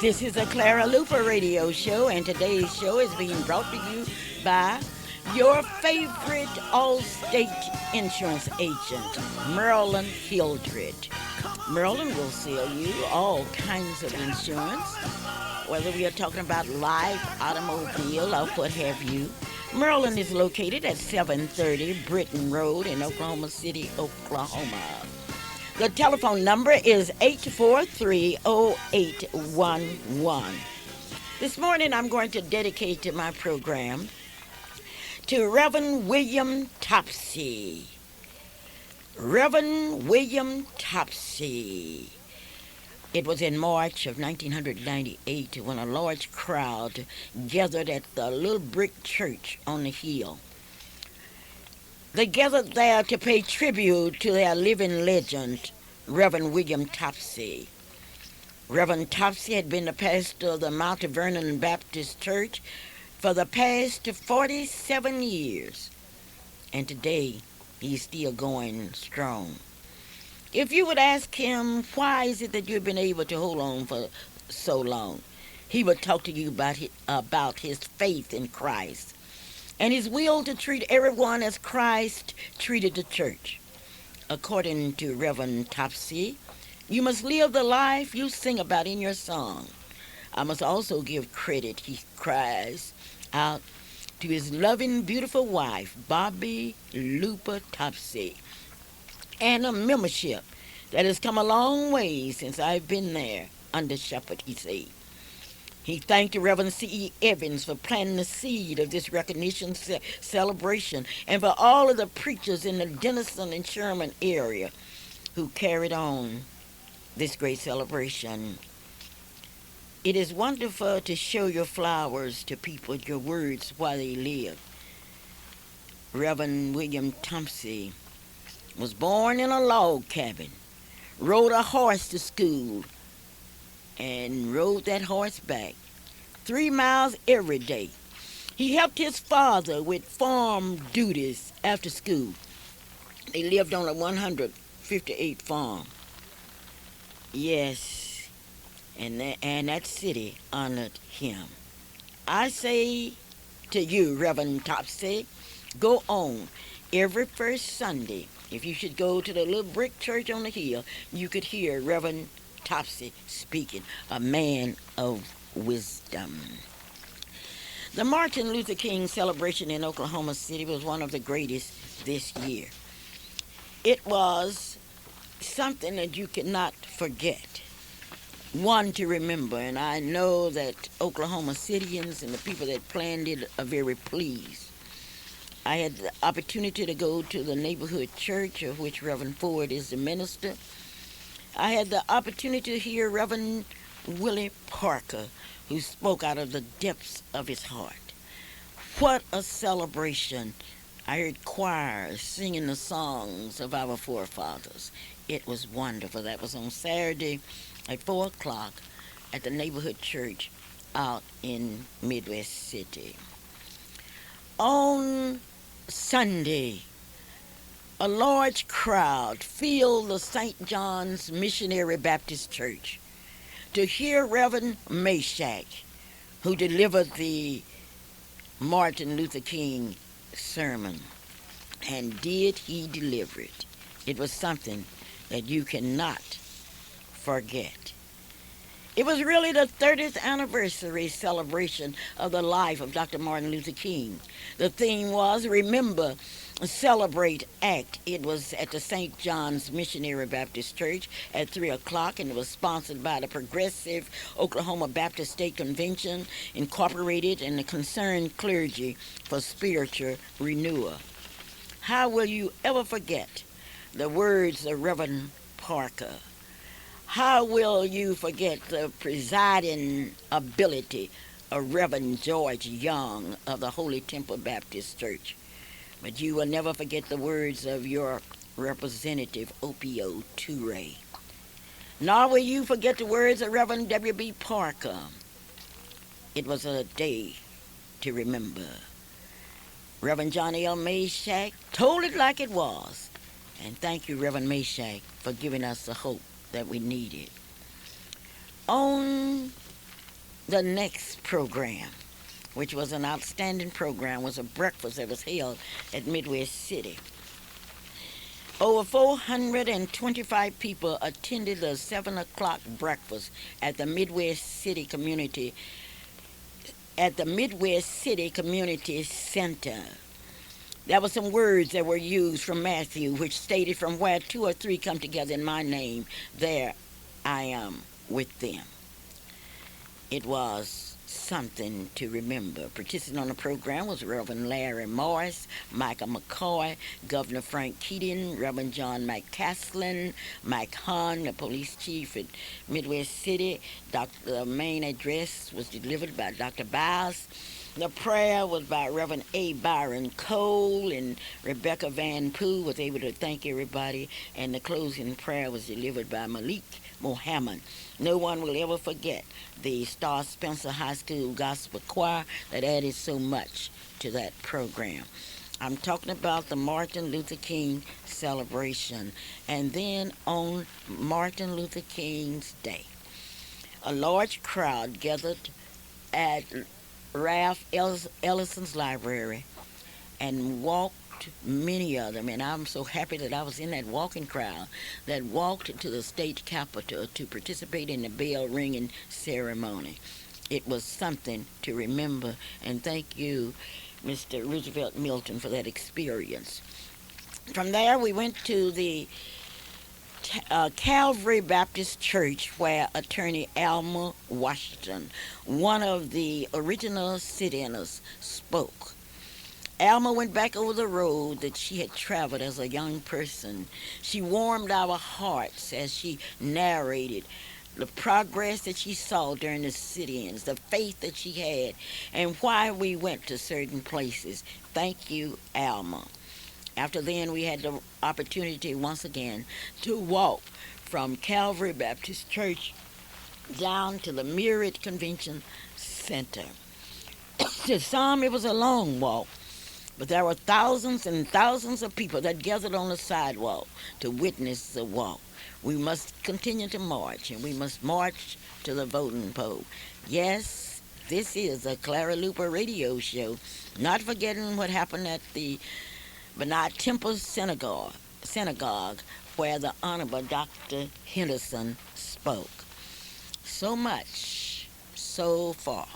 This is a Clara Luper radio show, and today's show is being brought to you by your favorite Allstate insurance agent, Marilyn Hildred. Marilyn will sell you all kinds of insurance, whether we are talking about life, automobile, or what have you. Marilyn is located at 730 Britton Road in Oklahoma City, Oklahoma. The telephone number is 843-0811. This morning I'm going to dedicate to my program to Reverend William Topsy. Reverend William Topsy. It was in March of 1998 when a large crowd gathered at the little brick church on the hill. They gathered there to pay tribute to their living legend, Reverend William Topsy. Reverend Topsy had been the pastor of the Mount Vernon Baptist Church for the past 47 years, and today he's still going strong. If you would ask him, why is it that you've been able to hold on for so long, he would talk to you about his faith in Christ and his will to treat everyone as Christ treated the church. According to Reverend Topsy, you must live the life you sing about in your song. I must also give credit, he cries out, to his loving, beautiful wife, Bobby Luper Topsy, and a membership that has come a long way since I've been there under shepherd, he said. He thanked the Reverend C.E. Evans for planting the seed of this recognition celebration and for all of the preachers in the Denison and Sherman area who carried on this great celebration. It is wonderful to show your flowers to people, your words while they live. Reverend William Topsy was born in a log cabin, rode a horse to school, and rode that horse back 3 miles every day. He helped his father with farm duties after school. They lived on a 158 farm. Yes, and that city honored him. I say to you, Reverend Topsy, go on every first Sunday. If you should go to the little brick church on the hill, you could hear Reverend Topsy speaking, a man of wisdom. The Martin Luther King celebration in Oklahoma City was one of the greatest this year. It was something that you cannot forget, one to remember, and I know that Oklahoma Cityans and the people that planned it are very pleased. I had the opportunity to go to the neighborhood church of which Reverend Ford is the minister. I had the opportunity to hear Reverend Willie Parker, who spoke out of the depths of his heart. What a celebration. I heard choirs singing the songs of our forefathers. It was wonderful. That was on Saturday at 4 o'clock at the neighborhood church out in Midwest City. On Sunday, a large crowd filled the St. John's Missionary Baptist Church to hear Reverend Meshack, who delivered the Martin Luther King sermon. And did he deliver it? It was something that you cannot forget. It was really the 30th anniversary celebration of the life of Dr. Martin Luther King. The theme was Remember, Celebrate, Act. It was at the St. John's Missionary Baptist Church at 3 o'clock, and it was sponsored by the Progressive Oklahoma Baptist State Convention, Incorporated, and the Concerned Clergy for Spiritual Renewal. How will you ever forget the words of Reverend Parker? How will you forget the presiding ability of Reverend George Young of the Holy Temple Baptist Church? But you will never forget the words of your representative, Opio Toure. Nor will you forget the words of Reverend W.B. Parker. It was a day to remember. Reverend John L. Meshack told it like it was. And thank you, Reverend Meshack, for giving us the hope that we needed. On The next program, which was an outstanding program, was a breakfast that was held at Midwest City. Over 425 people attended the 7 o'clock breakfast at the Midwest City Community Community Center. There were some words that were used from Matthew, which stated, "From where two or three come together in my name, there I am with them." It was something to remember. Participating on the program was Reverend Larry Morris, Michael McCoy, Governor Frank Keating, Reverend John McCaslin, Mike Hahn, the police chief at Midwest City. The main address was delivered by Dr. Biles. The prayer was by Reverend A. Byron Cole, and Rebecca Van Poo was able to thank everybody, and the closing prayer was delivered by Malik Mohammed. No one will ever forget the Star Spencer High School Gospel Choir that added so much to that program. I'm talking about the Martin Luther King celebration. And then on Martin Luther King's Day, a large crowd gathered at Ralph Ellison's library and walked, many of them, and I'm so happy that I was in that walking crowd that walked to the state capitol to participate in the bell ringing ceremony. It was something to remember, and thank you, Mr. Roosevelt Milton, for that experience. From there, we went to the Calvary Baptist Church, where attorney Alma Washington, one of the original sit-inners, spoke. Alma went back over the road that she had traveled as a young person. She warmed our hearts as she narrated the progress that she saw during the sit-ins, the faith that she had, and why we went to certain places. Thank you, Alma. After then, we had the opportunity once again to walk from Calvary Baptist Church down to the Myriad Convention Center. To some, it was a long walk, but there were thousands and thousands of people that gathered on the sidewalk to witness the walk. We must continue to march, and we must march to the voting poll. Yes, this is a Clara Luper radio show, not forgetting what happened at the Bernard Temple Synagogue, where the Honorable Dr. Henderson spoke. So much, so far.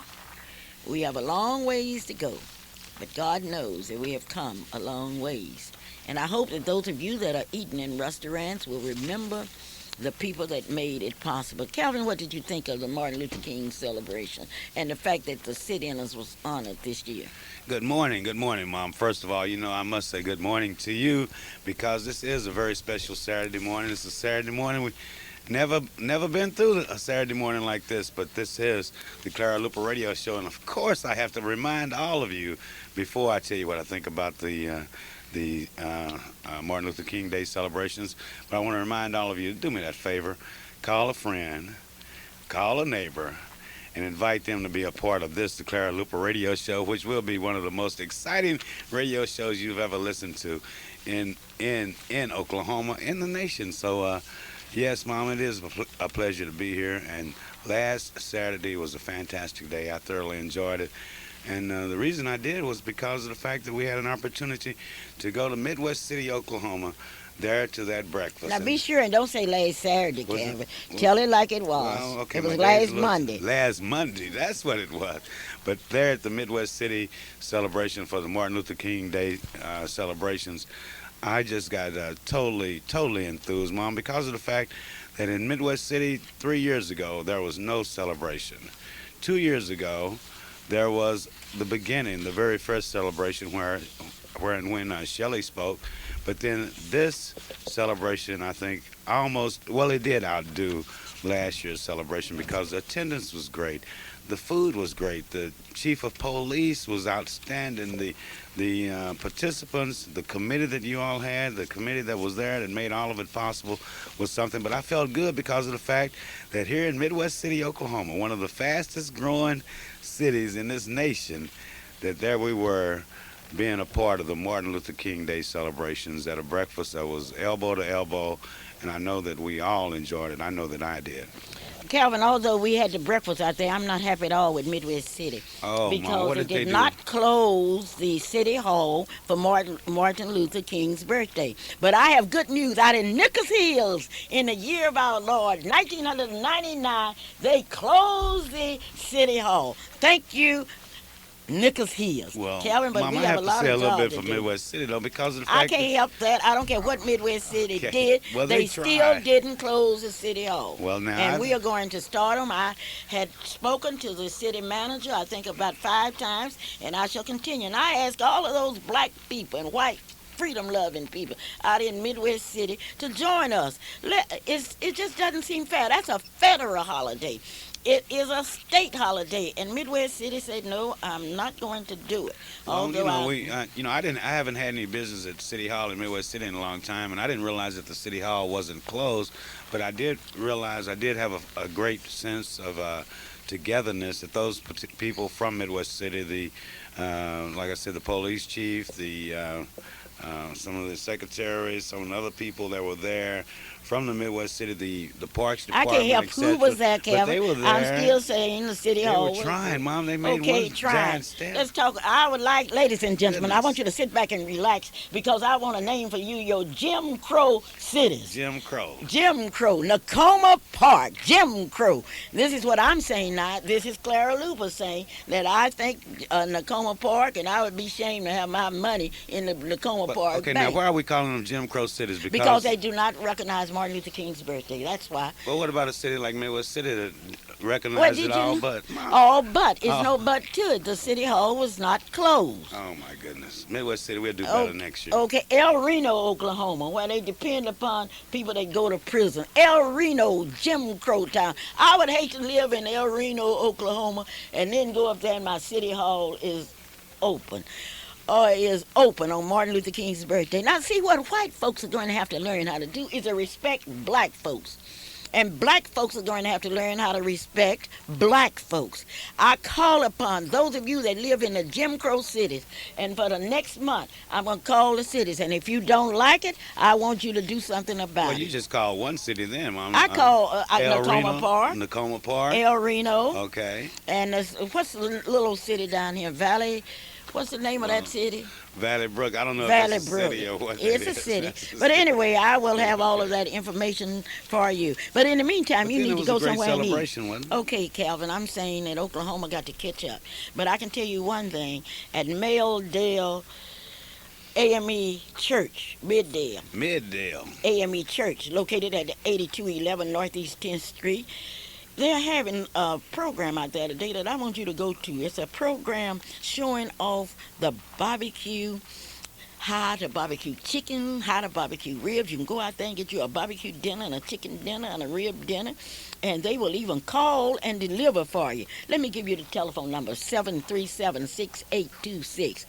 We have a long ways to go, but God knows that we have come a long ways. And I hope that those of you that are eating in restaurants will remember the people that made it possible. Calvin, what did you think of the Martin Luther King celebration and the fact that the sit-ins was honored this year? Good morning, Mom. First of all, I must say good morning to you because this is a very special Saturday morning. It's a Saturday morning. We never been through a Saturday morning like this, but this is the Clara Luper Radio Show, and of course, I have to remind all of you before I tell you what I think about the Martin Luther King Day celebrations. But I want to remind all of you, do me that favor, call a friend, call a neighbor, and invite them to be a part of this, the Clara Luper Radio Show, which will be one of the most exciting radio shows you've ever listened to in Oklahoma, in the nation. So, yes, Mom, it is a pleasure to be here. And last Saturday was a fantastic day. I thoroughly enjoyed it. And the reason I did was because of the fact that we had an opportunity to go to Midwest City, Oklahoma, there to that breakfast. Now be sure and don't say last Saturday, Kevin. Tell it like it was. Well, okay, it was last Monday. Last Monday, that's what it was. But there at the Midwest City celebration for the Martin Luther King Day celebrations, I just got totally enthused, Mom, because of the fact that in Midwest City 3 years ago, there was no celebration. 2 years ago, there was the beginning, the very first celebration when Shelley spoke. But then this celebration, I think, it did outdo last year's celebration because the attendance was great. The food was great. The chief of police was outstanding. The participants, the committee that you all had, the committee that was there that made all of it possible was something. But I felt good because of the fact that here in Midwest City, Oklahoma, one of the fastest growing cities in this nation, that there we were being a part of the Martin Luther King Day celebrations at a breakfast that was elbow to elbow and I know that we all enjoyed it. I know that I did. Calvin, although we had the breakfast out there, I'm not happy at all with Midwest City Oh, Mom, because what it did they did do? not close the city hall for Martin Luther King's birthday. But I have good news. Out in Nichols Hills, in the year of our Lord, 1999, they closed the city hall. Thank you, Nichols Hills. Well, Calvin, but Mom, we I have have a to lot say a of little jobs bit to for do. Midwest City, though, because of the I fact can't help that. I don't care what Midwest City Okay. did. Well, they they still tried. didn't close the city hall. Well, now, And I- we are going to start them. I had spoken to the city manager, I think about 5 times, and I shall continue. And I ask all of those black people and white freedom-loving people out in Midwest City to join us. It just doesn't seem fair. That's a federal holiday. It is a state holiday, and Midwest City said, "No, I'm not going to do it." well, Although I haven't had any business at City Hall in Midwest City in a long time, and I didn't realize that the City Hall wasn't closed, but I did realize I did have a great sense of togetherness that those people from Midwest City, like I said, the police chief, some of the secretaries, some of the other people that were there from the Midwest City, the parks I department, can't help who etc. was there, But Calvin. they were there. I'm still saying the city They hall were was trying, Mom. They made okay, one trying. giant step. Let's talk. I would like, ladies and gentlemen, I Goodness. want you to sit back and relax because I want to name for you your Jim Crow cities. Jim Crow. Jim Crow, Nakoma Park, Jim Crow. This is what I'm saying now. This is Clara Luper saying that I think Nakoma Park, and I would be ashamed to have my money in the Nakoma Park Okay, Bank now why are we calling them Jim Crow cities? because they do not recognize Martin Luther King's birthday. That's why. Well, what about a city like Midwest City that recognizes did it all? you- But All but. It's Oh. no but to it. The city hall was not closed. oh my goodness, Midwest City, we'll do better next year. Okay, El Reno, Oklahoma, where they depend upon people that go to prison. El Reno, Jim Crow town. I would hate to live in El Reno, Oklahoma, and then go up there and my city hall is open. Or is open on Martin Luther King's birthday. Now, see what white folks are going to have to learn how to do is to respect black folks. And black folks are going to have to learn how to respect black folks. I call upon those of you that live in the Jim Crow cities, and for the next month, I'm going to call the cities. And if you don't like it, I want you to do something about Well, you it. just call one city then, Mom. I call El Nakoma Reno, Park, Nakoma Park. El Reno, Okay. and what's the little city down here? Valley. What's the name of that city? Valley Brook. I don't know Valley if that's a Brook. city or what It's it a is. city. That's a But city. anyway, I will have all of that information for you. But in the meantime, But you then need it to was go a great somewhere and eat. celebration, wasn't it? Okay, Calvin, I'm saying that Oklahoma got to catch up. But I can tell you one thing. At Maildale AME Church, Middale. AME Church, located at 8211 Northeast 10th Street, they're having a program out there today that I want you to go to. It's a program showing off the barbecue, how to barbecue chicken, how to barbecue ribs. You can go out there and get you a barbecue dinner and a chicken dinner and a rib dinner, and they will even call and deliver for you. Let me give you the telephone number, 737-6826.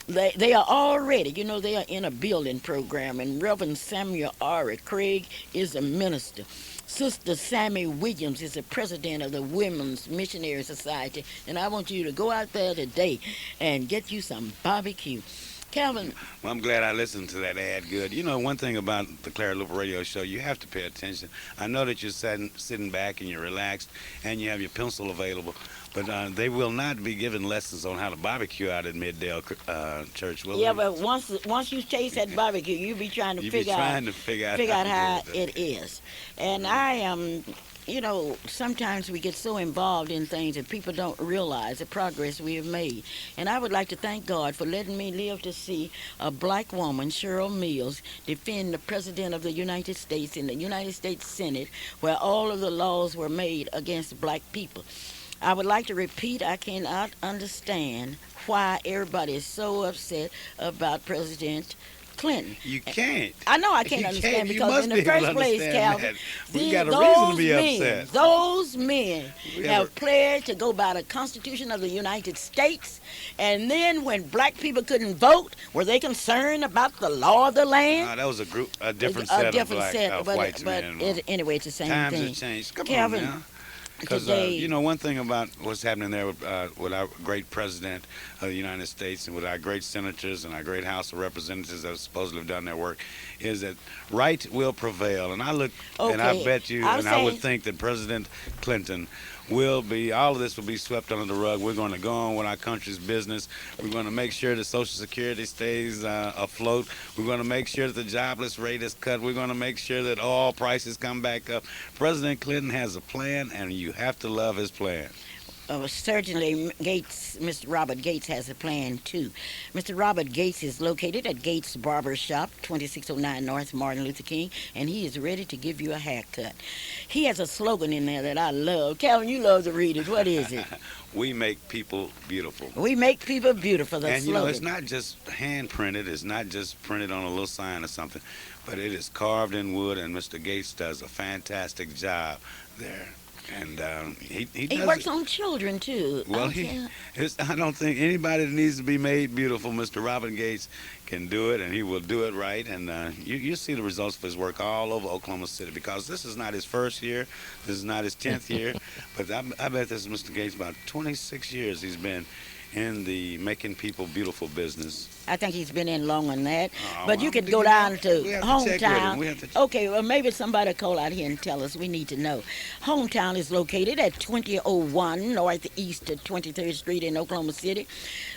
They are already, they are in a building program, and Reverend Samuel Ari Craig is a minister. Sister Sammy Williams is the president of the Women's Missionary Society, and I want you to go out there today and get you some barbecue. Calvin, Well, I'm glad I listened to that ad good. You know, one thing about the Clara Luper radio show, you have to pay attention. I know that you're sitting back and you're relaxed and you have your pencil available, but they will not be giving lessons on how to barbecue out at Middale Church, will yeah, they? but once you taste that barbecue, you be trying to You be figure trying to figure out out how to do it. it is. And I am, sometimes we get so involved in things that people don't realize the progress we have made. And I would like to thank God for letting me live to see a black woman, Cheryl Mills, defend the President of the United States in the United States Senate, where all of the laws were made against black people. I would like to repeat, I cannot understand why everybody is so upset about President Clinton. You can't. I know I can't You understand can't. You because must in be the able first to place, understand Calvin, that. We got a reason to be men, upset. those men We have pledged to go by the Constitution of the United States, and then when black people couldn't vote, were they concerned about the law of the land? That was a different set of different black set, of but, whites but men. anyway, it's the same Times thing. have changed. Come Calvin, on now. Because you Today, know, one thing about what's happening there with our great president of the United States and with our great senators and our great House of Representatives that have supposedly have done their work is that right will prevail. And I look, and I okay, bet you, I'm and I would saying, think that President Clinton will be, all of this will be swept under the rug. We're going to go on with our country's business. We're going to make sure that Social Security stays afloat. We're going to make sure that the jobless rate is cut. We're going to make sure that all prices come back up. President Clinton has a plan, and you have to love his plan. certainly Gates, Mr. Robert Gates has a plan too. Mr. Robert Gates is located at Gates Barber Shop, 2609 North Martin Luther King, and he is ready to give you a haircut. He has a slogan in there that I love. Calvin, you love to read it. What is it? We make people beautiful. We make people beautiful. The And you know, it's slogan. not just hand printed, it's not just printed on a little sign or something, but it is carved in wood, and Mr. Gates does a fantastic job there. And he He does works it. on children too. Well, I don't think anybody that needs to be made beautiful, Mr. Robert Gates, can do it, and he will do it right. And you see the results of his work all over Oklahoma City, because this is not his first year, this is not his 10th year, but I bet this is Mr. Gates. About 26 years he's been in the making people beautiful business. I think he's been in longer than that. Oh, But you well, could do go you down know? to We have to check with him. hometown. We have to. Okay, well, maybe somebody will call out here and tell us. We need to know. Hometown is located at 2001 Northeast 23rd Street in Oklahoma City.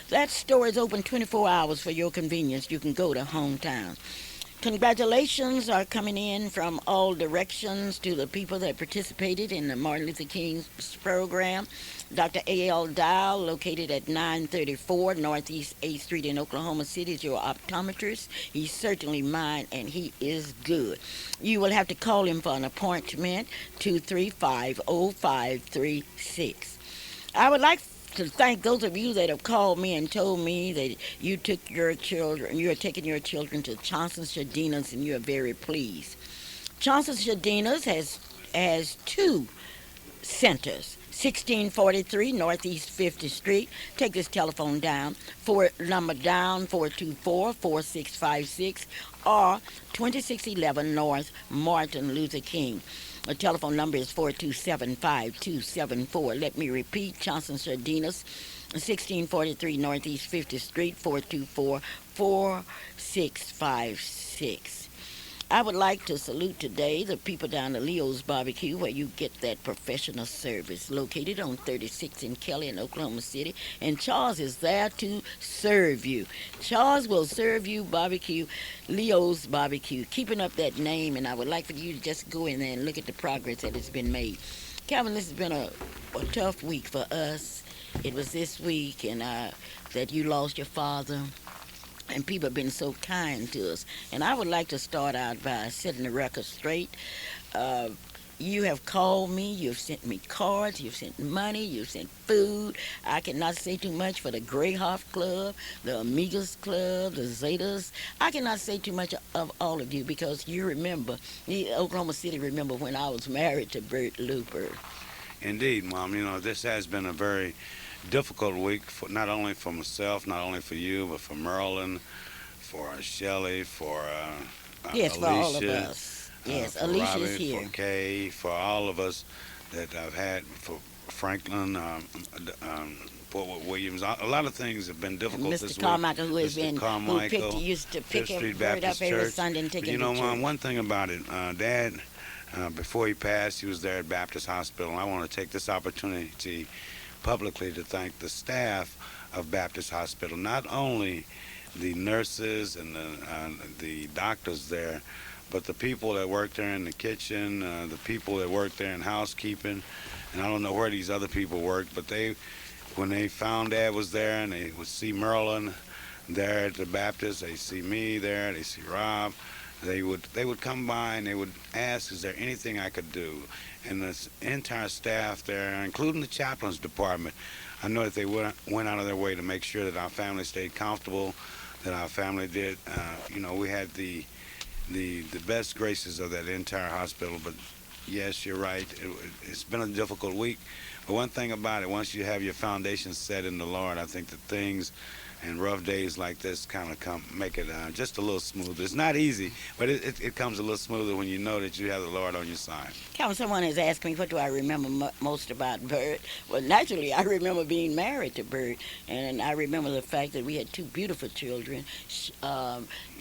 That store is open 24 hours for your convenience. You can go to hometown. Congratulations are coming in from all directions to the people that participated in the Martin Luther King's program. Dr. A.L. Dial, located at 934 Northeast 8th Street in Oklahoma City, is your optometrist. He's certainly mine, and he is good. You will have to call him for an appointment, 235-0536. I would like to thank those of you that have called me and told me that you are taking your children to Johnson Shadina's, and you are very pleased. Johnson Shadina's has two centers. 1643 Northeast 50th Street. Take this telephone down, number down, 424-4656, or 2611 North Martin Luther King. The telephone number is 427-5274. Let me repeat, Johnson Sardinas, 1643 Northeast 50th Street, 424-4656. I would like to salute today the people down at Leo's Barbecue, where you get that professional service, located on 36 in Kelly in Oklahoma City. And Charles is there to serve you. Charles will serve you barbecue, Leo's Barbecue, keeping up that name. And I would like for you to just go in there and look at the progress that has been made. Calvin, this has been a tough week for us. It was this week and that you lost your father. And people have been so kind to us. And I would like to start out by setting the record straight. You have called me, you've sent me cards, you've sent money, you've sent food. I cannot say too much for the Greyhoff Club, the Amigas Club, the Zetas. I cannot say too much of all of you, because you remember, Oklahoma City remember when I was married to Bert Luper. Indeed, Mom. You know, this has been a very difficult week, not only for myself, not only for you, but for Marilyn, for Shelley, for Yes, Alicia, for all of us. Yes, for Alicia Robbie, is here. for Kay, for all of us that I've had, for Franklin, Fort Williams. A lot of things have been difficult this Mr. week. Carmichael, who has Mr. been, Carmichael, used to pick Fifth Street Bert up Baptist every Church. Sunday and take But him you know, to Mom, church. one thing about it, Dad, before he passed, he was there at Baptist Hospital. And I want to take this opportunity publicly to thank the staff of Baptist Hospital, not only the nurses and the doctors there, but the people that work there in the kitchen, the people that work there in housekeeping, and I don't know where these other people work, but when they found Dad was there and they would see Merlin there at the Baptist, they see me there, they see Rob, they would come by and they would ask, is there anything I could do? And the entire staff there, including the chaplains department, I know that they went out of their way to make sure that our family stayed comfortable, that our family did. We had the best graces of that entire hospital. But yes, you're right. It's been a difficult week. But one thing about it, once you have your foundation set in the Lord, I think that things and rough days like this kind of come make it just a little smoother. It's not easy, but it comes a little smoother when you know that you have the Lord on your side. Calvin, someone has asked me, what do I remember most about Bert? Well, naturally, I remember being married to Bert, and I remember the fact that we had two beautiful children,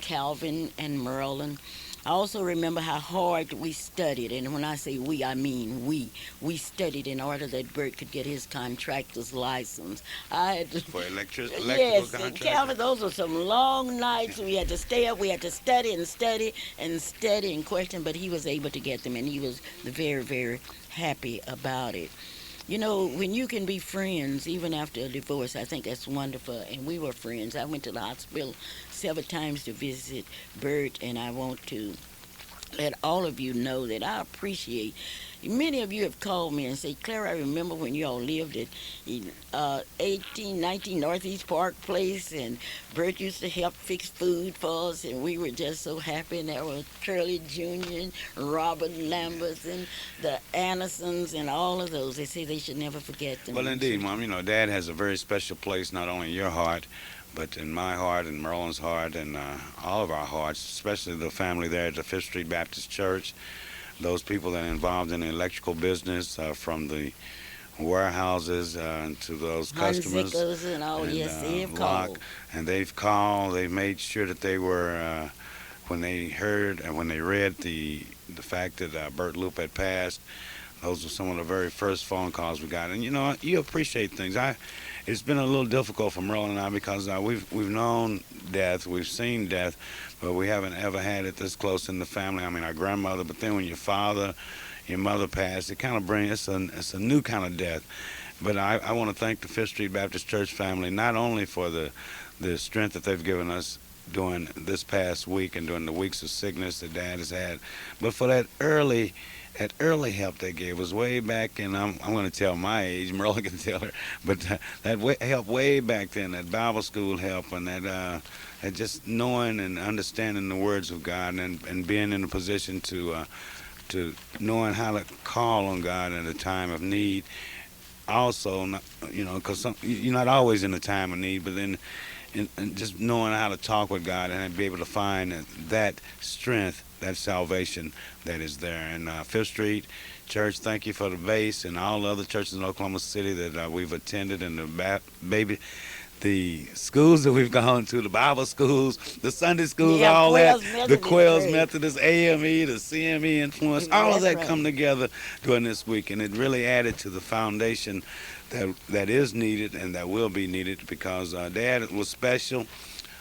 Calvin and Merlin. I also remember how hard we studied, and when I say we, I mean we. We studied in order that Bert could get his contractor's license. I had to, For electrical yes, contract. Calvin, those were some long nights. We had to stay up. We had to study and study and study and question, but he was able to get them, and he was very, very happy about it. You know, when you can be friends even after a divorce, I think that's wonderful. And we were friends. I went to the hospital several times to visit Bert, and I want to let all of you know that I appreciate. Many of you have called me and said, Clara, I remember when you all lived at 1819 Northeast Park Place, and Bert used to help fix food for us, and we were just so happy. And there was Curly Jr. and Robert Lambert and the Andersons and all of those. They say they should never forget them. Well, indeed, Mom. You know, Dad has a very special place not only in your heart, but in my heart and Merlin's heart and all of our hearts, especially the family there at the Fifth Street Baptist Church. Those people that are involved in the electrical business, from the warehouses to those customers. And all, and, yes, they have called. And they've called. They made sure that they were, when they heard and when they read the fact that Bert Luper had passed, those were some of the very first phone calls we got. And you know, you appreciate things. It's been a little difficult for Merlin and I because we've known death, we've seen death, but we haven't ever had it this close in the family. I mean, our grandmother, but then when your mother passed, it kind of brings it's a new kind of death. But I want to thank the Fifth Street Baptist Church family not only for the strength that they've given us during this past week and during the weeks of sickness that Dad has had, but for that early help they gave us way back, and I'm going to tell my age, Merle can tell her, but help way back then, that Bible school help, and that just knowing and understanding the words of God, and being in a position to knowing how to call on God in a time of need. Also, you know, because you're not always in a time of need, but then and just knowing how to talk with God and be able to find that strength, that salvation that is there. And Fifth Street Church, thank you for the base and all the other churches in Oklahoma City that we've attended, and the schools that we've gone to, the Bible schools, the Sunday schools, Yeah, all Quails that, Methodist, the Quails great. Methodist, AME, the CME influence, all of That's that right. come together during this week, and it really added to the foundation that is needed and that will be needed, because Dad was special.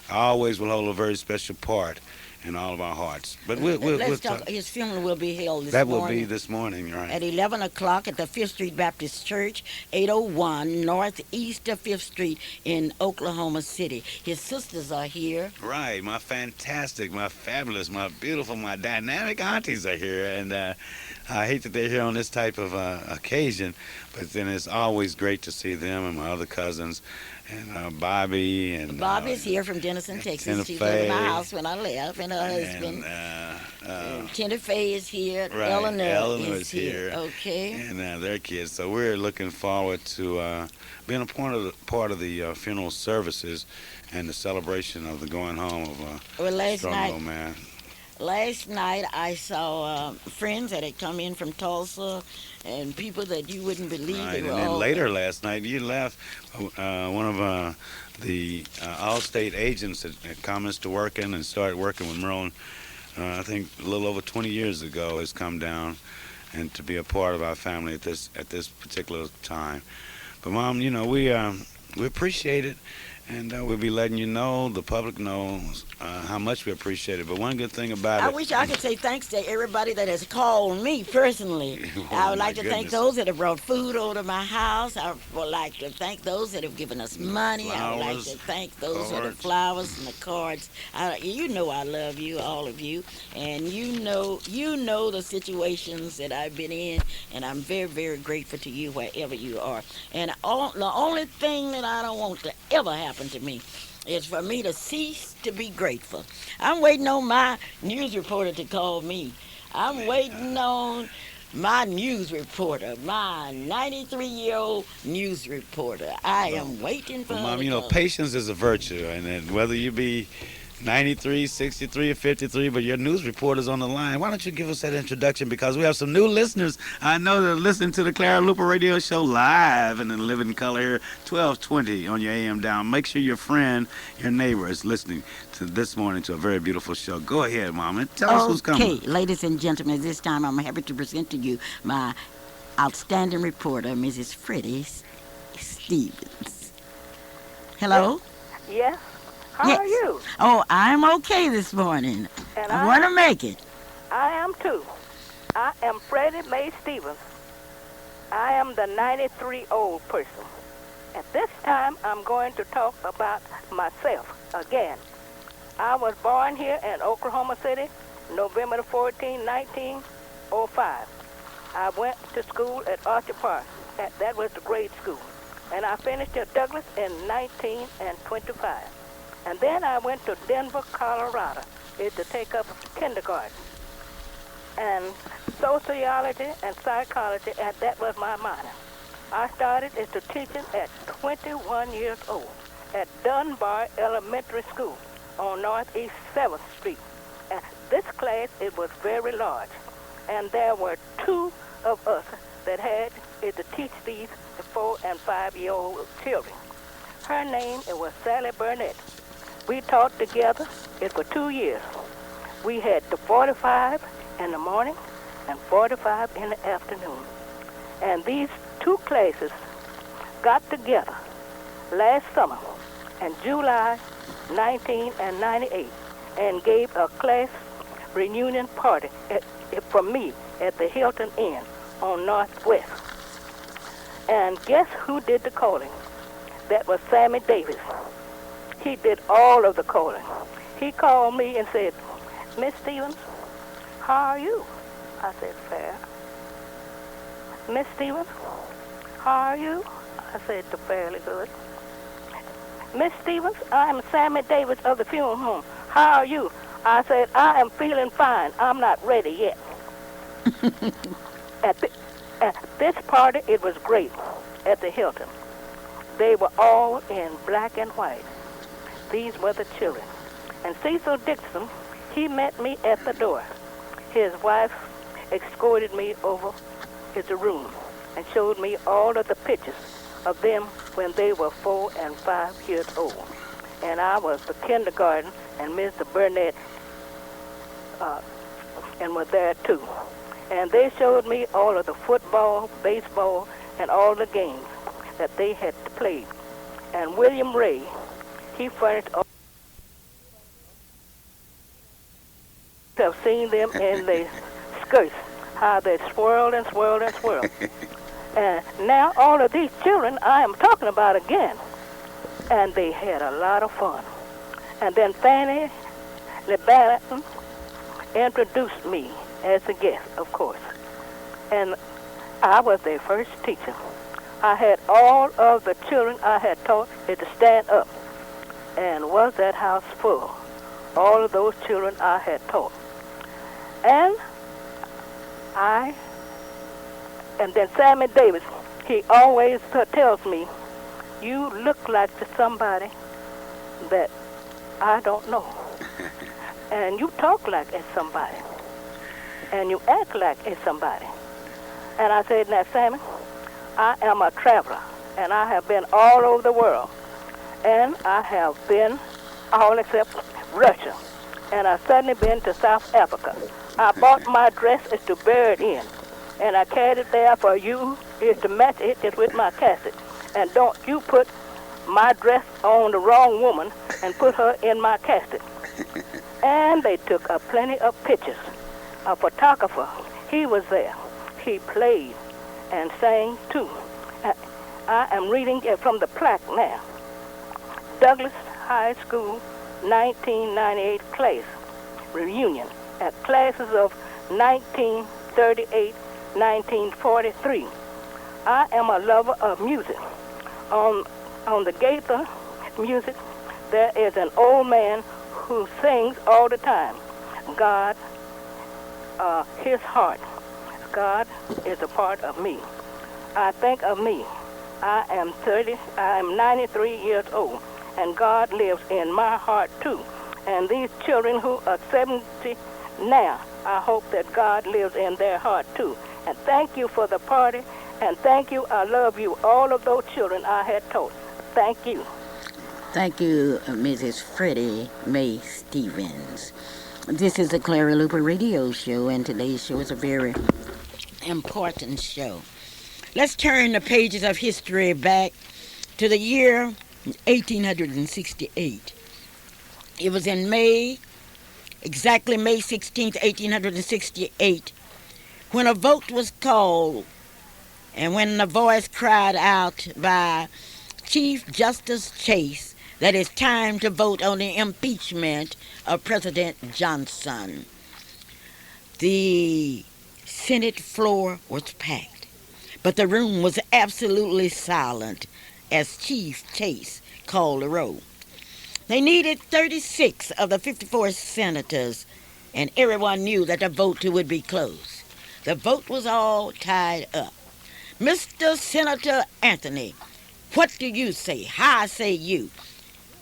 Always will hold a very special part in all of our hearts. But we'll Let's talk. talk. His funeral will be held this That will morning be this morning, right? at 11 o'clock at the Fifth Street Baptist Church, 801 Northeast of Fifth Street in Oklahoma City. His sisters are here. Right, my fantastic, my fabulous, my beautiful, my dynamic aunties are here, and I hate that they're here on this type of occasion, but then it's always great to see them and my other cousins, and Bobby and Bobby's here from Denison, Texas. Tina She was Fey. in my house when I left, and her husband. Tina Fey is here. Right, Eleanor is here. here. Okay. And their kids. So we're looking forward to being a part of the funeral services and the celebration of the going home of Well, last strong night, old man. Last night I saw friends that had come in from Tulsa, and people that you wouldn't believe. Right, They and were then all later last night you left. One of the Allstate agents that had commenced to working and started working with Merlin, I think a little over 20 years ago, has come down and to be a part of our family at this particular time. But Mom, you know, we appreciate it. And we'll be letting you know, the public knows how much we appreciate it. But one good thing about I it... wish I could say thanks to everybody that has called me personally. Oh, I would my like to thank goodness. those that have brought food over to my house. I would like to thank those that have given us money. I would like Flowers, to thank those for the cards. flowers and the cards. You know I love you, all of you, and you know the situations that I've been in, and I'm very, very grateful to you wherever you are. And the only thing that I don't want to ever happen to me is for me to cease to be grateful. I'm waiting on my news reporter to call me. I'm waiting on my news reporter, my 93-year-old news reporter. I Well, am waiting for well, her Mom, to come. patience is a virtue, and then whether you be 93, 63, or 53, but your news reporter's on the line. Why don't you give us that introduction? Because we have some new listeners I know that are listening to the Clara Luper radio show live and in living color here, 1220 on your AM down. Make sure your friend, your neighbor is listening to this morning to a very beautiful show. Go ahead, Mom, and tell us who's coming. Okay, ladies and gentlemen, this time I'm happy to present to you my outstanding reporter, Mrs. Freddie Stevens. Hello? Yes. How Yes. are you? Oh, I'm okay this morning. And I want to make it. I am too. I am Freddie Mae Stevens. I am the 93-old person. At this time, I'm going to talk about myself again. I was born here in Oklahoma City, November the 14th, 1905. I went to school at Archer Park. That was the grade school. And I finished at Douglas in 1925. And then I went to Denver, Colorado, to take up kindergarten. And sociology and psychology, and that was my minor. I started as a teacher at 21 years old at Dunbar Elementary School on Northeast 7th Street. And this class, it was very large. And there were two of us that had to teach these 4 and 5-year-old children. Her name, it was Sally Burnett. We taught together for 2 years. We had the 45 in the morning and 45 in the afternoon. And these two classes got together last summer in July 1998 and gave a class reunion party for me at the Hilton Inn on Northwest. And guess who did the calling? That was Sammy Davis. He did all of the calling. He called me and said, Miss Stevens, how are you? I said, fair. Miss Stevens, how are you? I said, fairly good. Miss Stevens, I am Sammy Davis of the funeral home. How are you? I said, I am feeling fine. I'm not ready yet. At this party, it was great at the Hilton. They were all in black and white. These were the children. And Cecil Dixon, he met me at the door. His wife escorted me over to the room and showed me all of the pictures of them when they were 4 and 5 years old. And I was the kindergarten, and Mr. Burnett and was there too. And they showed me all of the football, baseball, and all the games that they had played. And William Ray, he furnished all. I've seen them in the skirts, how they swirled and swirled and swirled. And now all of these children I am talking about again. And they had a lot of fun. And then Fannie LeBaron introduced me as a guest, of course. And I was their first teacher. I had all of the children I had taught to stand up. And was that house full? All of those children I had taught. And then Sammy Davis, he always tells me, you look like somebody that I don't know. And you talk like it's somebody. And you act like it's somebody. And I said, now, Sammy, I am a traveler, and I have been all over the world. And I have been all except Russia. And I've suddenly been to South Africa. I bought my dress to wear it in. And I carried it there for you to match it with my casket. And don't you put my dress on the wrong woman and put her in my casket. And they took plenty of pictures. A photographer, he was there. He played and sang too. I am reading from the plaque now. Douglas High School 1998 class reunion at classes of 1938, 1943. I am a lover of music. On the Gaither music, there is an old man who sings all the time. God, his heart. God, is a part of me. I think of me. I am 93 years old, and God lives in my heart too. And these children who are 70 now, I hope that God lives in their heart too. And thank you for the party, and thank you, I love you, all of those children I had taught. Thank you. Thank you, Mrs. Freddie Mae Stevens. This is the Clara Luper radio show, and today's show is a very important show. Let's turn the pages of history back to the year 1868. It was in exactly May 16th, 1868, when a vote was called and when the voice cried out by Chief Justice Chase that it's time to vote on the impeachment of President Johnson. The Senate floor was packed, but the room was absolutely silent as Chief Chase called the roll. They needed 36 of the 54 senators, and everyone knew that the vote would be close. The vote was all tied up. Mr. Senator Anthony, what do you say? How say you?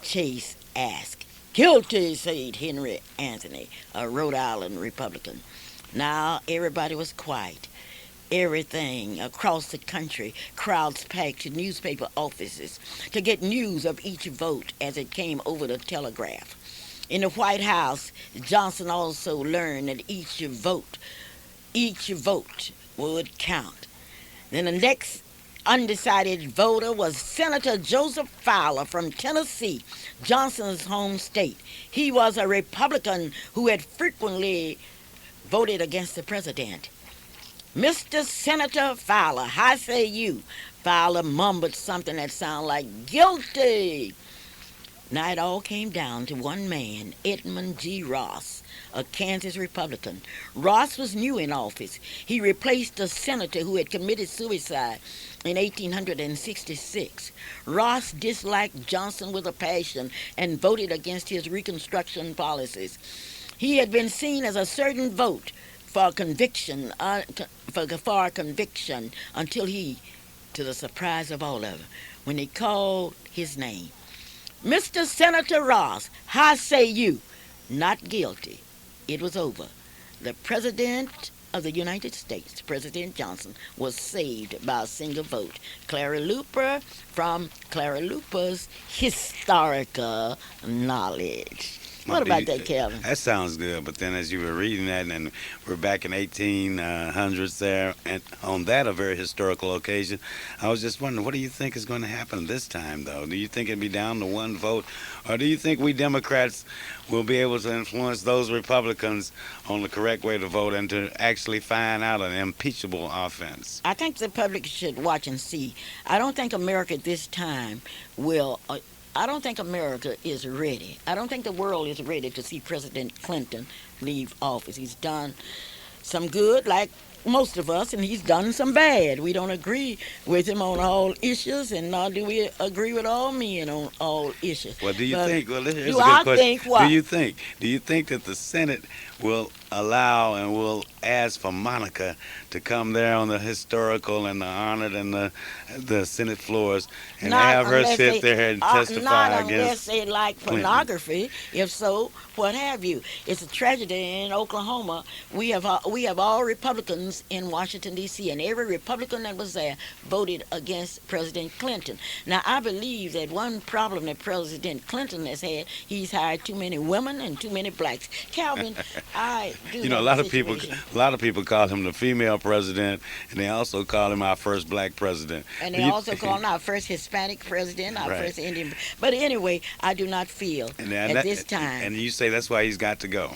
Chase asked. Guilty, said Henry Anthony, a Rhode Island Republican. Now everybody was quiet. Everything across the country, crowds packed to newspaper offices to get news of each vote as it came over the telegraph. In the White House, Johnson also learned that each vote would count. Then the next undecided voter was Senator Joseph Fowler from Tennessee, Johnson's home state. He was a Republican who had frequently voted against the president. Mr. Senator Fowler, how say you? Fowler mumbled something that sounded like guilty. Now it all came down to one man, Edmund G. Ross, a Kansas Republican. Ross was new in office. He replaced a senator who had committed suicide in 1866. Ross disliked Johnson with a passion and voted against his Reconstruction policies. He had been seen as a certain vote for conviction, until he, to the surprise of all of them, when they called his name. Mr. Senator Ross, how say you? Not guilty. It was over. The President of the United States, President Johnson, was saved by a single vote. Clara Luper from Clara Luper's Historical Knowledge. What about that, Calvin? That sounds good, but then as you were reading that, and we're back in 1800s there, and on that, a very historical occasion, I was just wondering, what do you think is going to happen this time, though? Do you think it'll be down to one vote, or do you think we Democrats will be able to influence those Republicans on the correct way to vote and to actually find out an impeachable offense? I think the public should watch and see. I don't think America at this time will... I don't think America is ready. I don't think the world is ready to see President Clinton leave office. He's done some good, like most of us, and he's done some bad. We don't agree with him on all issues, and nor do we agree with all men on all issues. Well, do you think? Well, here's a good I question. think what? Do you think that the Senate will allow and will ask for Monica to come there on the historical and the honored and the Senate floors and Not have her unless sit there and testify not against unless they like Clinton? pornography. If so, what have you? It's a tragedy in Oklahoma. We have all Republicans in Washington D.C. and every Republican that was there voted against President Clinton. Now I believe that one problem that President Clinton has had, he's hired too many women and too many blacks. Calvin, I do. You know, a lot of people call him the female president, and they also call him our first black president. And they also call him our first Hispanic president, our Right. first Indian. But anyway, I do not feel at this time. And you say that's why he's got to go.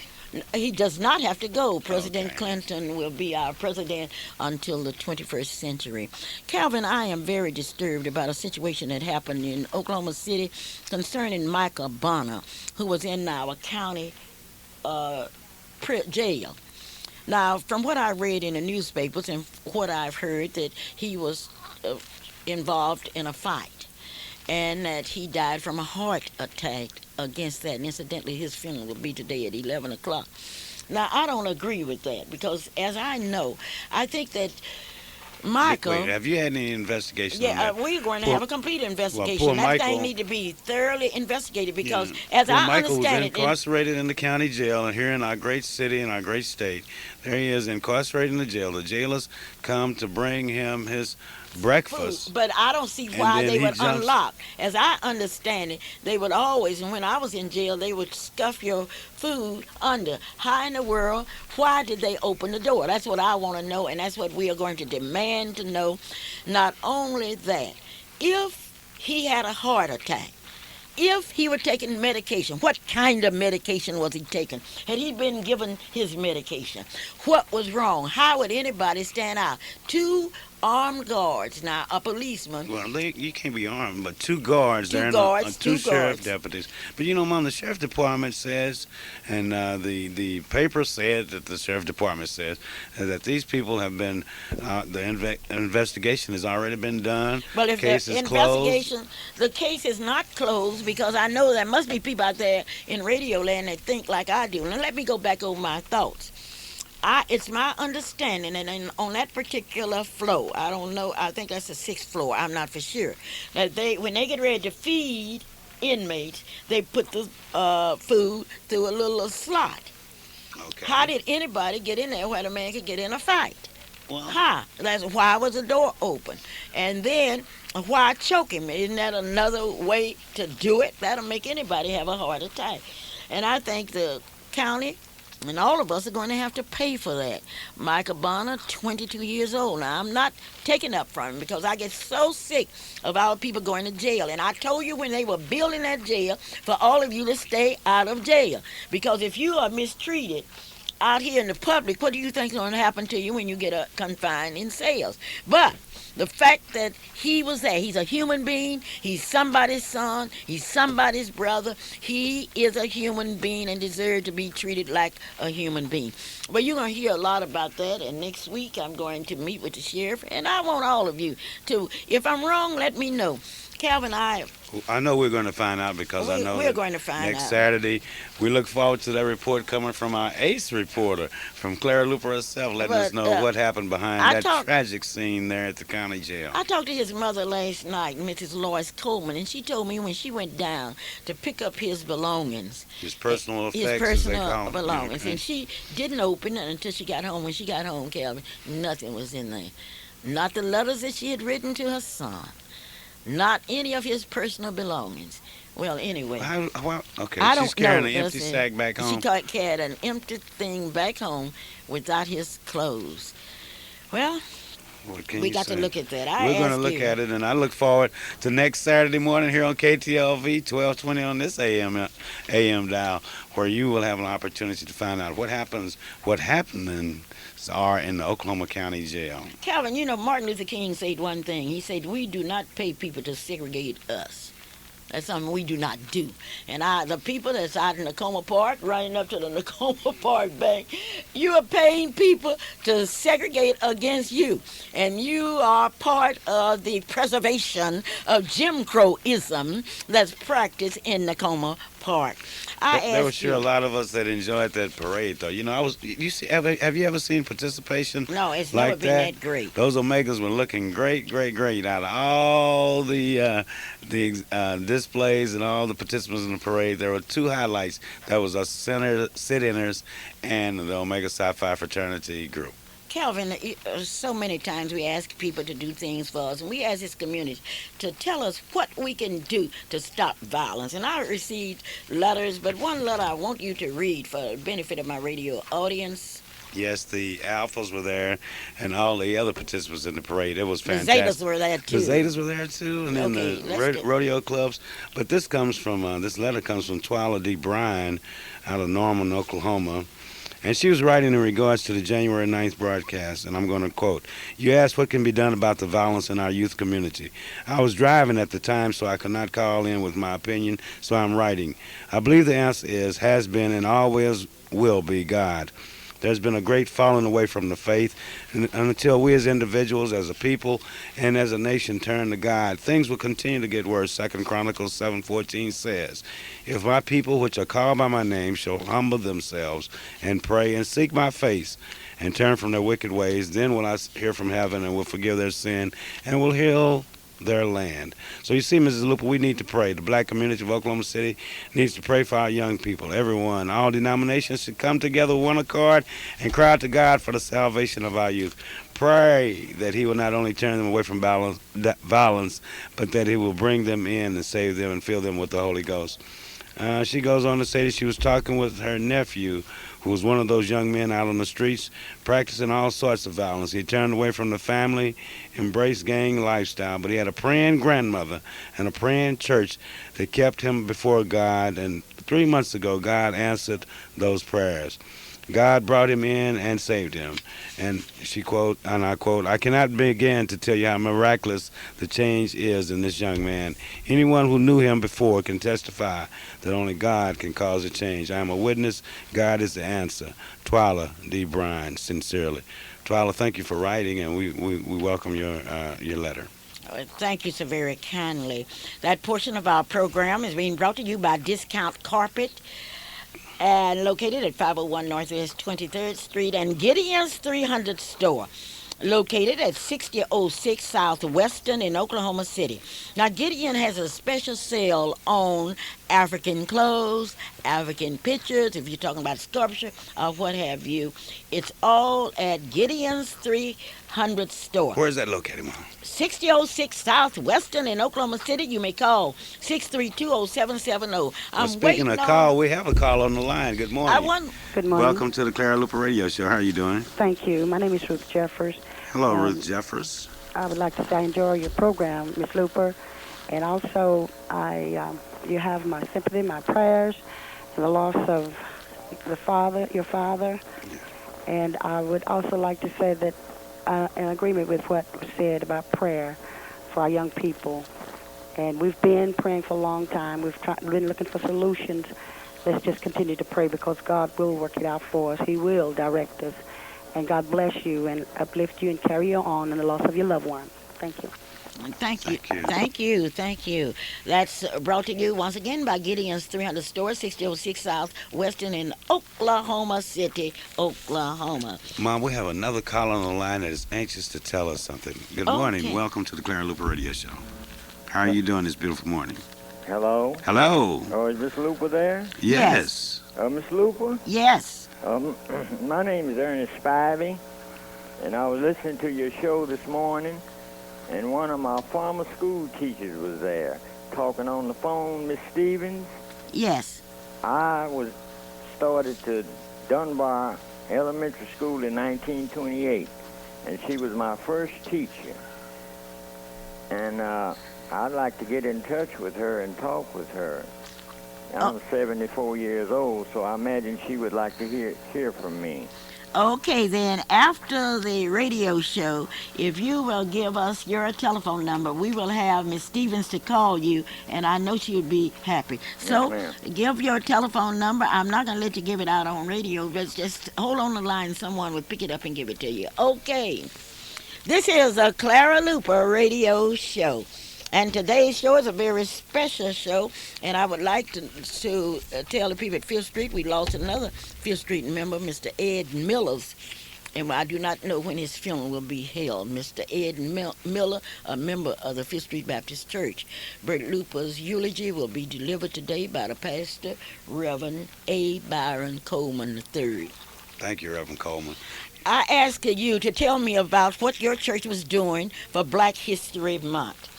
He does not have to go. President Okay. Clinton will be our president until the 21st century. Calvin, I am very disturbed about a situation that happened in Oklahoma City concerning Michael Bonner, who was in our county jail. Now, from what I read in the newspapers and what I've heard, that he was involved in a fight and that he died from a heart attack against that. And incidentally, his funeral will be today at 11 o'clock. Now, I don't agree with that because, as I know, I think that Michael. Wait, have you had any investigation on Yeah, that? we're going to Poor, have a complete well, poor investigation. That thing Michael. need to be thoroughly investigated because, Yeah, as poor I Michael was understand it, incarcerated in the county jail, and here in our great city and our great state, there he is incarcerated in the jail. The jailers come to bring him his food, breakfast, but I don't see and why then they he would jumps. unlock. As I understand it, they would always, and when I was in jail, they would scuff your food under. How in the world, why did they open the door? That's what I want to know, and that's what we are going to demand to know. Not only that, if he had a heart attack, if he were taking medication, what kind of medication was he taking? Had he been given his medication? What was wrong? How would anybody stand out? Two armed guards, now a policeman, Well, you can't be armed, but two guards two there and guards, two two sheriff guards. deputies. But you know, Mom, the sheriff department says, and the paper said that the sheriff department says that these people have been, investigation has already been done. But if Case the is closed. investigation, the case is not closed because I know there must be people out there in radio land that think like I do. Now let me go back over my thoughts. It's my understanding, and on that particular floor, I don't know. I think that's the sixth floor. I'm not for sure. That when they get ready to feed inmates, they put the food through a little slot. Okay. How did anybody get in there where the man could get in a fight? Well, How? That's why was the door open, and then why choke him? Isn't that another way to do it? That'll make anybody have a heart attack. And I think the county and all of us are going to have to pay for that. Michael Bonner, 22 years old. Now, I'm not taking up from him because I get so sick of our people going to jail. And I told you when they were building that jail for all of you to stay out of jail. Because if you are mistreated out here in the public, what do you think is going to happen to you when you get confined in cells? But the fact that he was there, he's a human being, he's somebody's son, he's somebody's brother, he is a human being and deserves to be treated like a human being. But you're going to hear a lot about that, and next week I'm going to meet with the sheriff, and I want all of you to, if I'm wrong, let me know. Calvin, I know we're going to find out because I know we're that going to find next out. Saturday we look forward to that report coming from our ace reporter, from Clara Luper herself, letting us But, know what happened behind I that talk- tragic scene there at the county jail. I talked to his mother last night, Mrs. Lois Coleman, and she told me when she went down to pick up his belongings, His personal effects, his as they personal call them. belongings, and she didn't open it until she got home. When she got home, Calvin, nothing was in there. Not the letters that she had written to her son. Not any of his personal belongings. Well, anyway, Okay, I she's don't carrying know. an empty Listen, sack back home. She carried an empty thing back home without his clothes. Well, What can we you got say? to look at that. We're going to look at it, and I look forward to next Saturday morning here on KTLV 1220 on this AM dial, where you will have an opportunity to find out what happened are in the Oklahoma County Jail. Calvin, you know, Martin Luther King said one thing. He said, we do not pay people to segregate us. That's something we do not do. And the people that's out in Nakoma Park, running up to the Nakoma Park Bank, you are paying people to segregate against you. And you are part of the preservation of Jim Crow-ism that's practiced in Nakoma Park. There were sure a lot of us that enjoyed that parade, though. You know, have you ever seen participation No, it's like never been that great. Those Omegas were looking great, great, great. Out of all the displays and all the participants in the parade, there were two highlights. That was us sit-inners and the Omega Psi Phi fraternity group. Calvin, so many times we ask people to do things for us, and we ask this community to tell us what we can do to stop violence. And I received letters, but one letter I want you to read for the benefit of my radio audience. Yes, the Alphas were there, and all the other participants in the parade. It was fantastic. The Zetas were there too. The Zetas were there too, and then the rodeo clubs. But this letter comes from Twyla D. Bryan out of Norman, Oklahoma. And she was writing in regards to the January 9th broadcast, and I'm going to quote, "You asked what can be done about the violence in our youth community. I was driving at the time, so I could not call in with my opinion, so I'm writing. I believe the answer has been, and always will be God. There's been a great falling away from the faith, and until we as individuals, as a people, and as a nation turn to God, things will continue to get worse. 2 Chronicles 7:14 says, "If my people which are called by my name shall humble themselves and pray and seek my face and turn from their wicked ways, then will I hear from heaven and will forgive their sin and will heal their land." So you see, Mrs. Luper, we need to pray. The black community of Oklahoma City needs to pray for our young people. Everyone, all denominations should come together with one accord and cry out to God for the salvation of our youth. Pray that he will not only turn them away from violence, but that he will bring them in and save them and fill them with the Holy Ghost. She goes on to say that she was talking with her nephew, who was one of those young men out on the streets practicing all sorts of violence. He turned away from the family, embraced gang lifestyle, but he had a praying grandmother and a praying church that kept him before God, and 3 months ago, God answered those prayers. God brought him in and saved him. And she quote, and I quote, "I cannot begin to tell you how miraculous the change is in this young man. Anyone who knew him before can testify that only God can cause a change. I am a witness. God is the answer. Twyla D. Bryan, sincerely." Twyla, thank you for writing, and we welcome your letter. Thank you so very kindly. That portion of our program is being brought to you by Discount Carpet, and located at 501 Northwest 23rd Street, and Gideon's 300 store, located at 6006 South Western in Oklahoma City. Now, Gideon has a special sale on African clothes, African pictures, if you're talking about sculpture or what have you. It's all at Gideon's 300 store. Where is that located, Mom? 6006 South Western in Oklahoma City. You may call 632-0770. Speaking of call, we have a call on the line. Good morning. Good morning. Welcome to the Clara Luper Radio Show. How are you doing? Thanh you. My name is Ruth Jeffers. Hello, Ruth Jeffers. I would like to say I enjoy your program, Miss Luper, and also you have my sympathy, my prayers, and the loss of your father. And I would also like to say that in agreement with what was said about prayer for our young people. And we've been praying for a long time. We've been looking for solutions. Let's just continue to pray because God will work it out for us. He will direct us. And God bless you and uplift you and carry you on in the loss of your loved one. Thank you. Thank you. That's brought to you once again by Gideon's 300 store, 6006 South Western in Oklahoma City, Oklahoma. Mom, we have another caller on the line that is anxious to tell us something. Good morning. Welcome to the Clara Luper Radio Show. How are you doing this beautiful morning? Hello. Hello. Oh, is Miss Luper there? Yes. Miss Luper? Yes. My name is Ernest Spivey, and I was listening to your show this morning, and one of my former school teachers was there talking on the phone, Miss Stevens. Yes. I was started to Dunbar Elementary School in 1928, and she was my first teacher. And I'd like to get in touch with her and talk with her. I'm 74 years old, so I imagine she would like to hear from me. Okay, then, after the radio show, if you will give us your telephone number, we will have Miss Stevens to call you, and I know she would be happy. So, yes, give your telephone number. I'm not going to let you give it out on radio, but just hold on the line. Someone will pick it up and give it to you. Okay. This is a Clara Luper radio show. And today's show is a very special show, and I would like to tell the people at Fifth Street we lost another Fifth Street member, Mr. Ed Millers, and I do not know when his funeral will be held. Mr. Ed Miller, a member of the Fifth Street Baptist Church. Bert Luper's eulogy will be delivered today by the pastor, Reverend A. Byron Coleman III. Thank you, Reverend Coleman. I ask you to tell me about what your church was doing for Black History Month.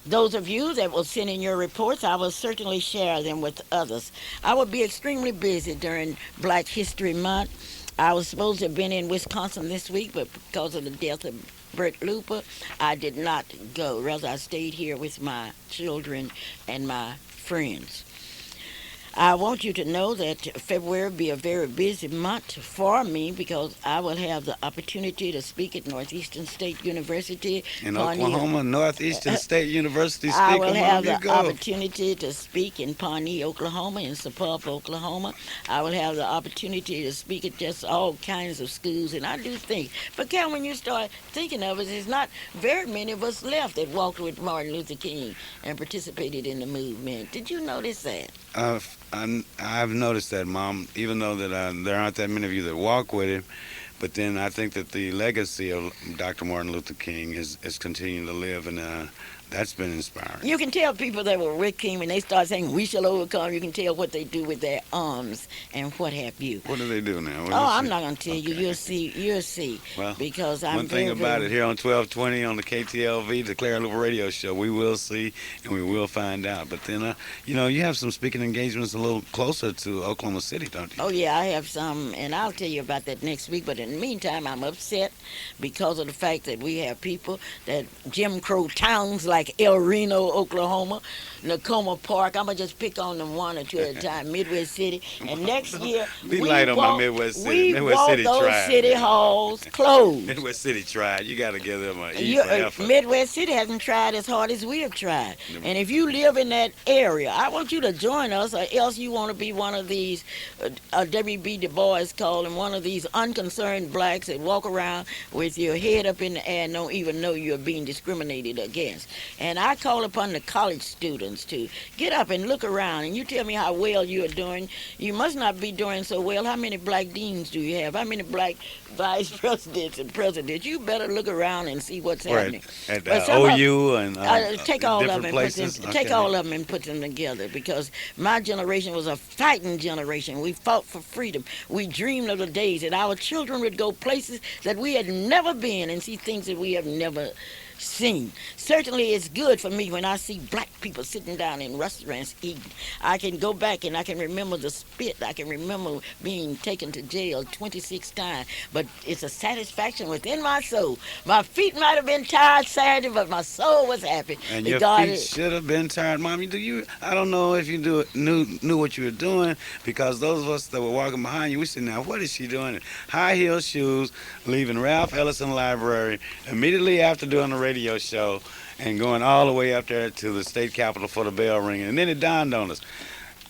Those of you that will send in your reports, I will certainly share them with others. I will be extremely busy during Black History Month. I was supposed to have been in Wisconsin this week, but because of the death of Bert Luper, I did not go. Rather, I stayed here with my children and my friends. I want you to know that February will be a very busy month for me because I will have the opportunity to speak at Northeastern State University. In Pawnee, Oklahoma, Northeastern State University I will speaker, have Mom, you the go. opportunity to speak in Pawnee, Oklahoma, in Sapulpa, Oklahoma. I will have the opportunity to speak at just all kinds of schools, and I do think, but Cal, when you start thinking of it, there's not very many of us left that walked with Martin Luther King and participated in the movement. Did you notice that? I've noticed that, Mom, even though that there aren't that many of you that walk with him. But then I think that the legacy of Dr. Martin Luther King is continuing to live, and that's been inspiring. You can tell people that were with King when they start saying "we shall overcome." You can tell what they do with their arms and what have you. What do they do now? I'm not going to tell you. You'll see. You'll see. Well, because I'm one thing about it, here on 1220 on the KTLV, the Clara Luper radio show, we will see and we will find out. But then, you have some speaking engagements a little closer to Oklahoma City, don't you? Oh yeah, I have some, and I'll tell you about that next week. But in the meantime, I'm upset because of the fact that we have people that Jim Crow towns like El Reno, Oklahoma, Nakoma Park. I'm gonna just pick on them one or two at a time. Midwest City, and next year Be light on my Midwest City. We Midwest want City those tried. city halls closed. Midwest City tried. You got to give them an E for effort. Midwest City hasn't tried as hard as we have tried. And if you live in that area, I want you to join us, or else you want to be one of these, W.B. Du Bois called them, one of these unconcerned blacks that walk around with your head up in the air and don't even know you're being discriminated against. And I call upon the college students to get up and look around, and you tell me how well you are doing. You must not be doing so well. How many black deans do you have? How many black vice presidents and presidents? You better look around and see what's happening. At But some OU and take all of different them places. and take all of them and put them together, because my generation was a fighting generation. We fought for freedom. We dreamed of the days that our children would go places that we had never been and see things that we have never seen. Certainly it's good for me when I see black people sitting down in restaurants eating. I can go back and I can remember the spit. I can remember being taken to jail 26 times. But it's a satisfaction within my soul. My feet might have been tired Saturday, but my soul was happy. And your feet should have been tired, Mommy. I don't know if you knew what you were doing, because those of us that were walking behind you, we said, now what is she doing? High heel shoes, leaving Ralph Ellison Library immediately after doing the radio show and going all the way up there to the state capitol for the bell ringing. And then it dawned on us.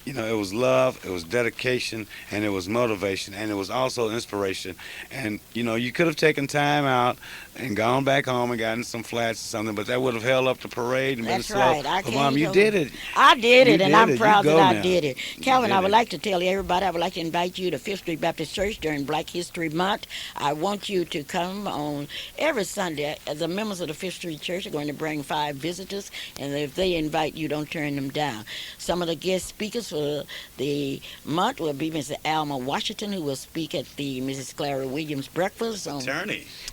It was love, it was dedication, and it was motivation, and it was also inspiration. And, you could have taken time out and gone back home and gotten some flats or something, but that would have held up the parade and That's been right. slow. I But, Mom, you can't did it. I did it, You and did I'm it. proud You that go I now. did it. You Calvin, did I would it. like to tell everybody, I would like to invite you to Fifth Street Baptist Church during Black History Month. I want you to come on every Sunday. The members of the Fifth Street Church are going to bring 5 visitors, and if they invite you, don't turn them down. Some of the guest speakers for the month will be Mrs. Alma Washington, who will speak at the Mrs. Clara Williams Breakfast.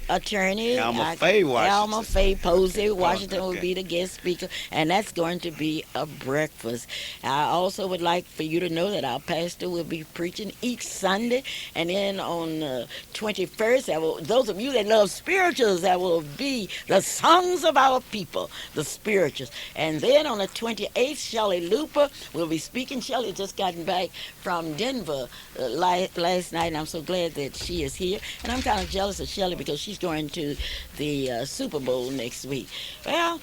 Attorney Alma Faye Washington. Alma Faye Posey Washington Okay. will be the guest speaker, and that's going to be a breakfast. I also would like for you to know that our pastor will be preaching each Sunday, and then on the 21st, those of you that love spirituals, that will be the songs of our people, the spirituals. And then on the 28th, Shelley Luper will be speaking. Shelley just gotten back from Denver last night, and I'm so glad that she is here. And I'm kind of jealous of Shelley because she's going to the Super Bowl next week. Well,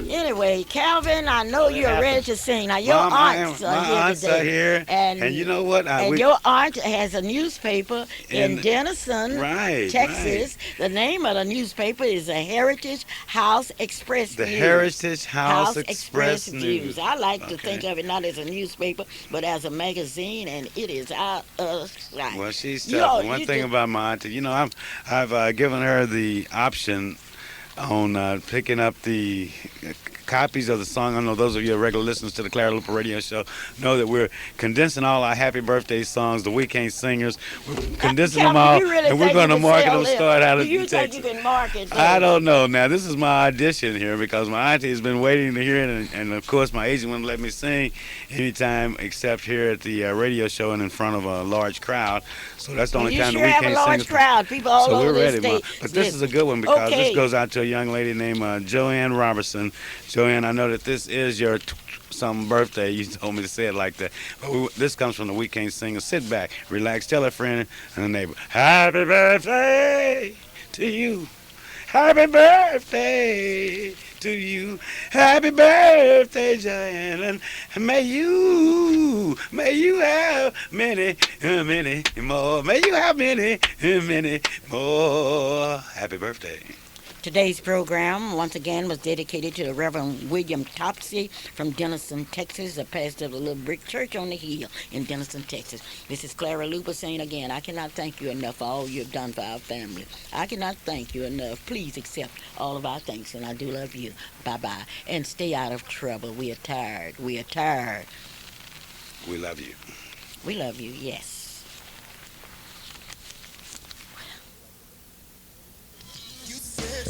anyway, Calvin, I know you're ready to sing. Now, your Mom, aunts my are here aunts today. are here, and you know what? Your aunt has a newspaper in And- Denison, Right, Texas. The name of the newspaper is the Heritage House Express The News. Heritage House Express News. Views. I like to Okay. think of it not as a newspaper, but as a magazine, and it is our site. Well, she's You tough. know, One you thing just- about my auntie, I've given her the option on picking up the copies of the song. I know those of you regular listeners to the Clara Luper radio show know that we're condensing all our happy birthday songs, the Weekend Singers. We're condensing them all, Calvin, you really and we're think going to you can market sell them this? start out Do of you think Texas. you can market I those? don't know. Now, this is my audition here because my auntie has been waiting to hear it, and of course, my agent wouldn't let me sing anytime except here at the radio show and in front of a large crowd. So that's the only You time sure the have a Weekend large Singers. crowd. People all So over we're the ready, state. Mom. But this is a good one because Okay. this goes out to a young lady named Joanne Robertson. Joanne, I know that this is your some birthday. You told me to say it like that. But this comes from the We Can't Singer. Sit back, relax, tell a friend and a neighbor, happy birthday to you. Happy birthday to you. Happy birthday, Joanne. And may you have many, many more. May you have many, many more. Happy birthday. Today's program, once again, was dedicated to the Reverend William Topsy from Denison, Texas, the pastor of the Little Brick Church on the Hill in Denison, Texas. This is Clara Luper saying again, I cannot thank you enough for all you've done for our family. I cannot thank you enough. Please accept all of our thanks, and I do love you. Bye-bye. And stay out of trouble. We are tired. We are tired. We love you. We love you, yes.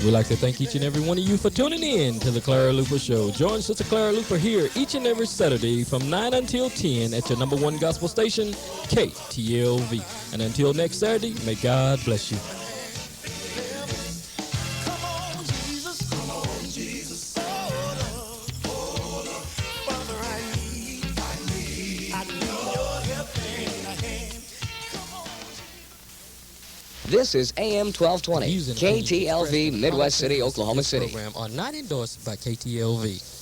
We'd like to thank each and every one of you for tuning in to the Clara Luper Show. Join Sister Clara Luper here each and every Saturday from 9 until 10 at your number one gospel station, KTLV. And until next Saturday, may God bless you. This is AM 1220, Views and opinions KTLV, expressed in the Midwest City, following Oklahoma this City. program are not endorsed by KTLV.